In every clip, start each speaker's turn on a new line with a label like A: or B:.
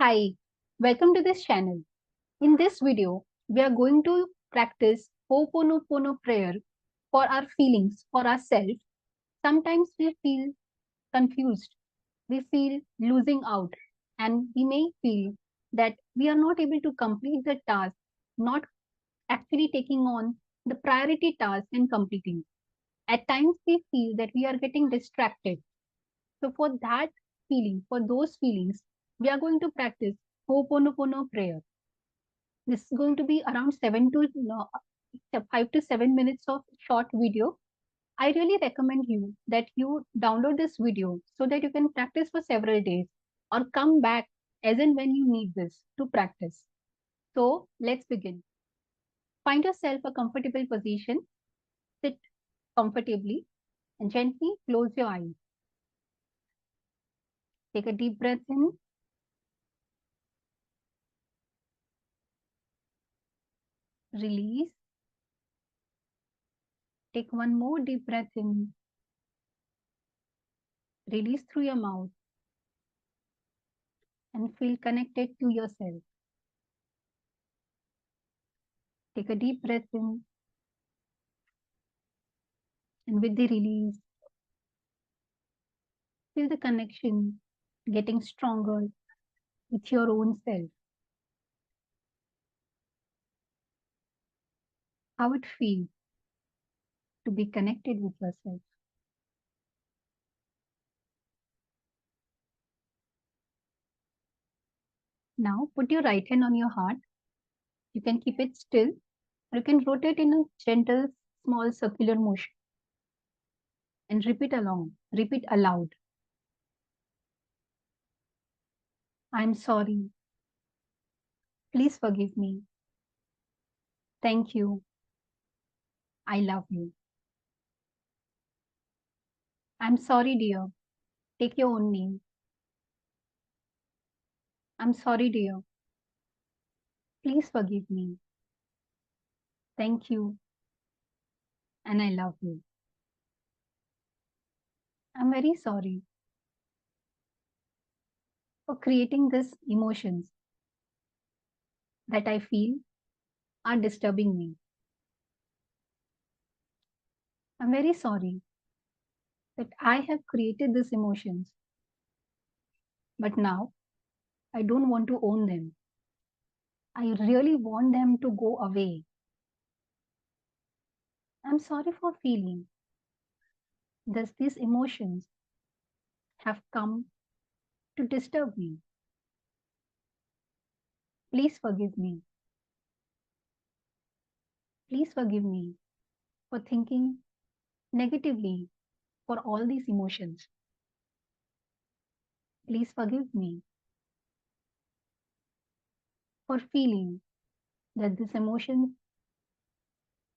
A: Hi, welcome to this channel. In this video, we are going to practice Ho'oponopono prayer for our feelings, for ourselves. Sometimes we feel confused, we feel losing out, and we may feel that we are not able to complete the task, not actually taking on the priority task and completing. At times, we feel that we are getting distracted. So, for that for those feelings, we are going to practice Ho'oponopono prayer. This is going to be around 5 to 7 minutes of short video. I really recommend you that you download this video so that you can practice for several days or come back as and when you need this to practice. So let's begin. Find yourself a comfortable position, sit comfortably and gently close your eyes. Take a deep breath in, release. Take one more deep breath in, release through your mouth and feel connected to yourself. Take a deep breath in, and with the release, feel the connection getting stronger with your own self. How it feels to be connected with yourself. Now, put your right hand on your heart. You can keep it still, or you can rotate in a gentle, small circular motion and repeat aloud. I'm sorry. Please forgive me. Thank you. I love you. I'm sorry, dear. Take your own name. I'm sorry, dear. Please forgive me. Thank you. And I love you. I'm very sorry for creating these emotions that I feel are disturbing me. I'm very sorry that I have created these emotions, but now I don't want to own them. I really want them to go away. I'm sorry for feeling that these emotions have come to disturb me. Please forgive me. Please forgive me for thinking negatively for all these emotions. Please forgive me for feeling that this emotion,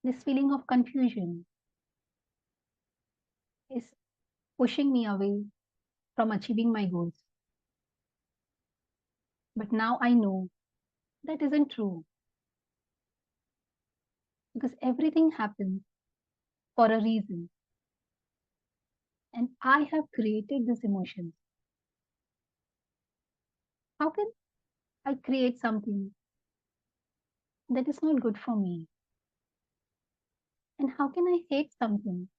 A: this feeling of confusion is pushing me away from achieving my goals. But now I know that isn't true because everything happens for a reason. And I have created this emotion. How can I create something that is not good for me? And how can I hate something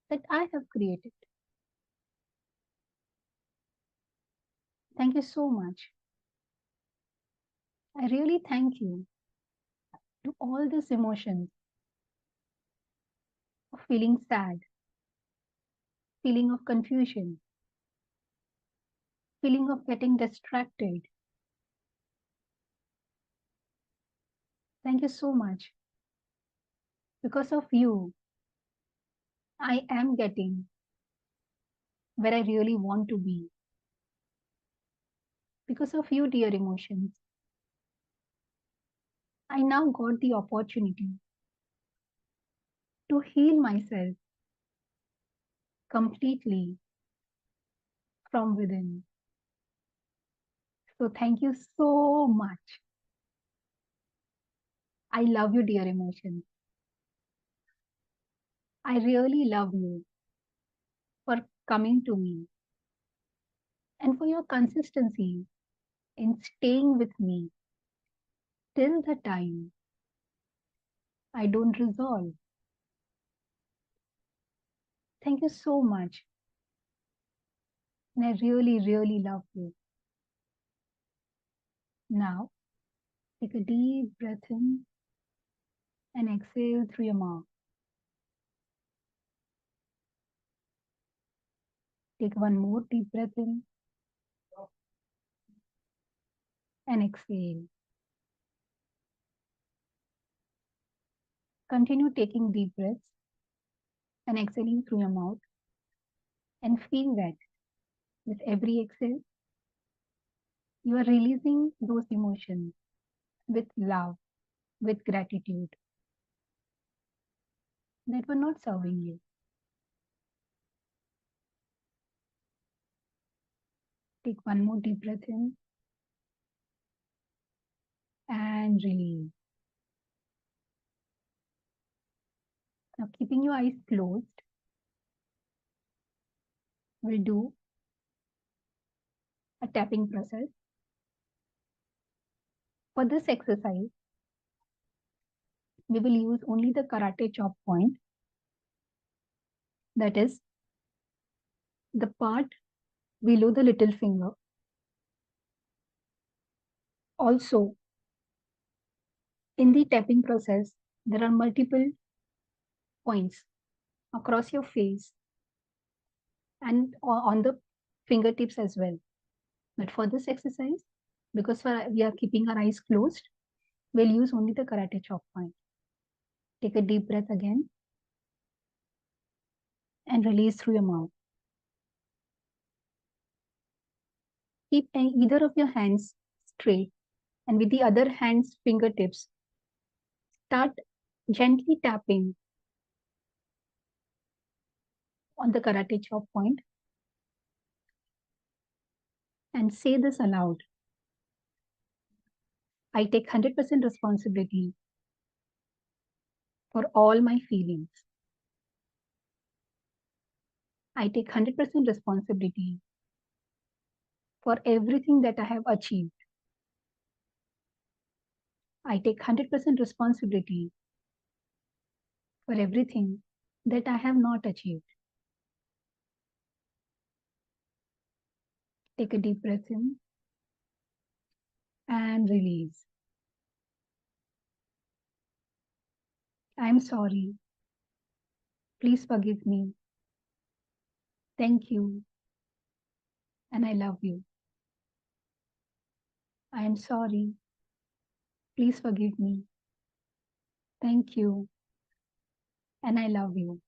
A: that I have created? Thank you so much. I really thank you to all these emotions of feeling sad, feeling of confusion, feeling of getting distracted. Thank you so much. Because of you, I am getting where I really want to be. Because of you, dear emotions, I now got the opportunity to heal myself completely from within. So, thank you so much. I love you, dear emotions. I really love you for coming to me and for your consistency in staying with me till the time I don't resolve. Thank you so much. And I really, really love you. Now, take a deep breath in and exhale through your mouth. Take one more deep breath in and exhale. Continue taking deep breaths and exhaling through your mouth, and feel that with every exhale, you are releasing those emotions with love, with gratitude that were not serving you. Take one more deep breath in and release. Now, keeping your eyes closed, we'll do a tapping process. For this exercise, we will use only the karate chop point, that is, the part below the little finger. Also, in the tapping process, there are multiple points across your face and on the fingertips as well. But for this exercise, because we are keeping our eyes closed, we'll use only the karate chop point. Take a deep breath again and release through your mouth. Keep either of your hands straight, and with the other hand's fingertips, start gently tapping on the karate chop point and say this aloud. I take 100% responsibility for all my feelings. I take 100% responsibility for everything that I have achieved. I take 100% responsibility for everything that I have not achieved. Take a deep breath in and release. I'm sorry. Please forgive me. Thank you. And I love you. I am sorry. Please forgive me. Thank you. And I love you.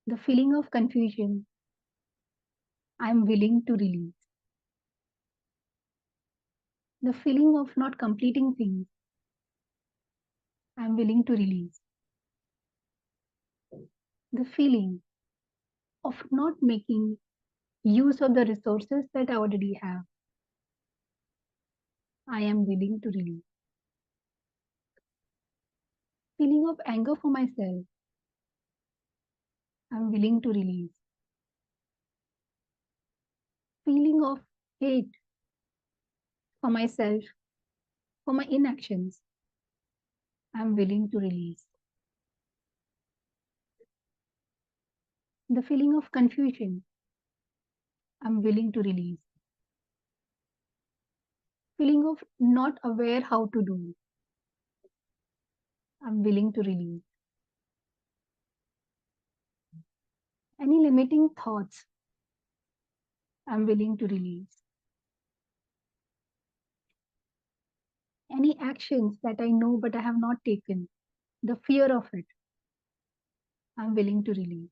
A: The feeling of confusion, I'm willing to release. The feeling of not completing things, I'm willing to release. The feeling of not making use of the resources that I already have, I am willing to release. Feeling of anger for myself, I'm willing to release. Feeling of hate for myself, for my inactions, I'm willing to release. The feeling of confusion, I'm willing to release. Feeling of not aware how to do, I'm willing to release. Any limiting thoughts, I'm willing to release. Any actions that I know but I have not taken, the fear of it, I'm willing to release.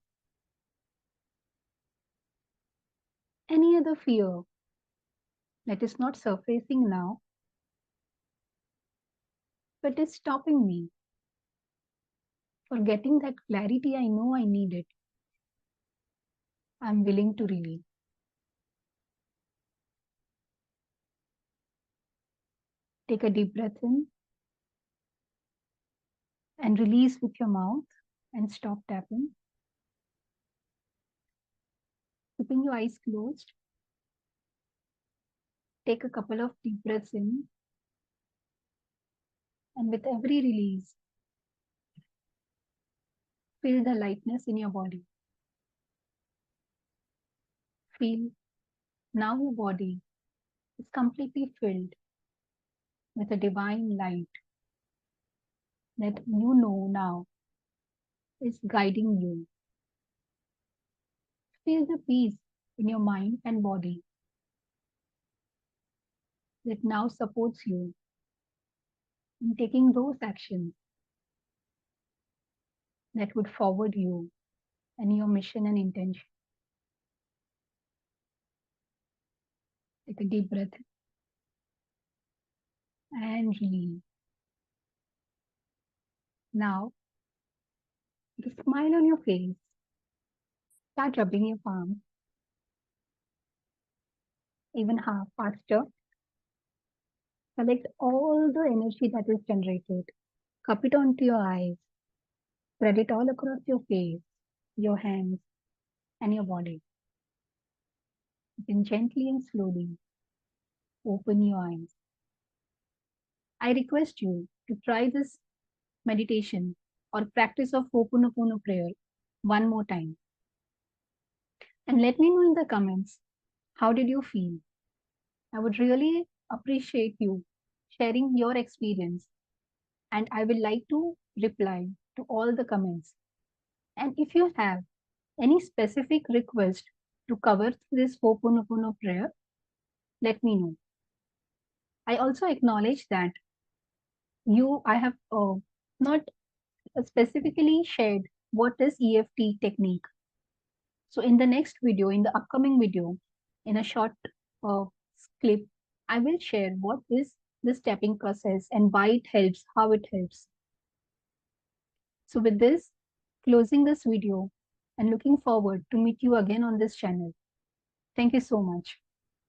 A: Any other fear that is not surfacing now, but is stopping me for getting that clarity I know I needed, I'm willing to release. Take a deep breath in and release with your mouth and stop tapping. Keeping your eyes closed, Take a couple of deep breaths in, and with every release, feel the lightness in your body. Feel now your body is completely filled with a divine light that you know now is guiding you. Feel the peace in your mind and body that now supports you in taking those actions that would forward you and your mission and intention. Take a deep breath and release. Now, with a smile on your face, start rubbing your palms even half faster. Collect all the energy that is generated. Cup it onto your eyes. Spread it all across your face, your hands, and your body. Then gently and slowly open your eyes. I request you to try this meditation or practice of Ho'oponopono prayer one more time. And let me know in the comments, how did you feel? I would really appreciate you sharing your experience, and I will like to reply to all the comments. And if you have any specific request to cover this Ho'oponopono prayer, let me know. I also acknowledge that I have not specifically shared what is EFT technique. So in the next video, in the upcoming video, in a short uh, clip, I will share what is this tapping process and why it helps, how it helps. So with this, closing this video and looking forward to meet you again on this channel. Thank you so much.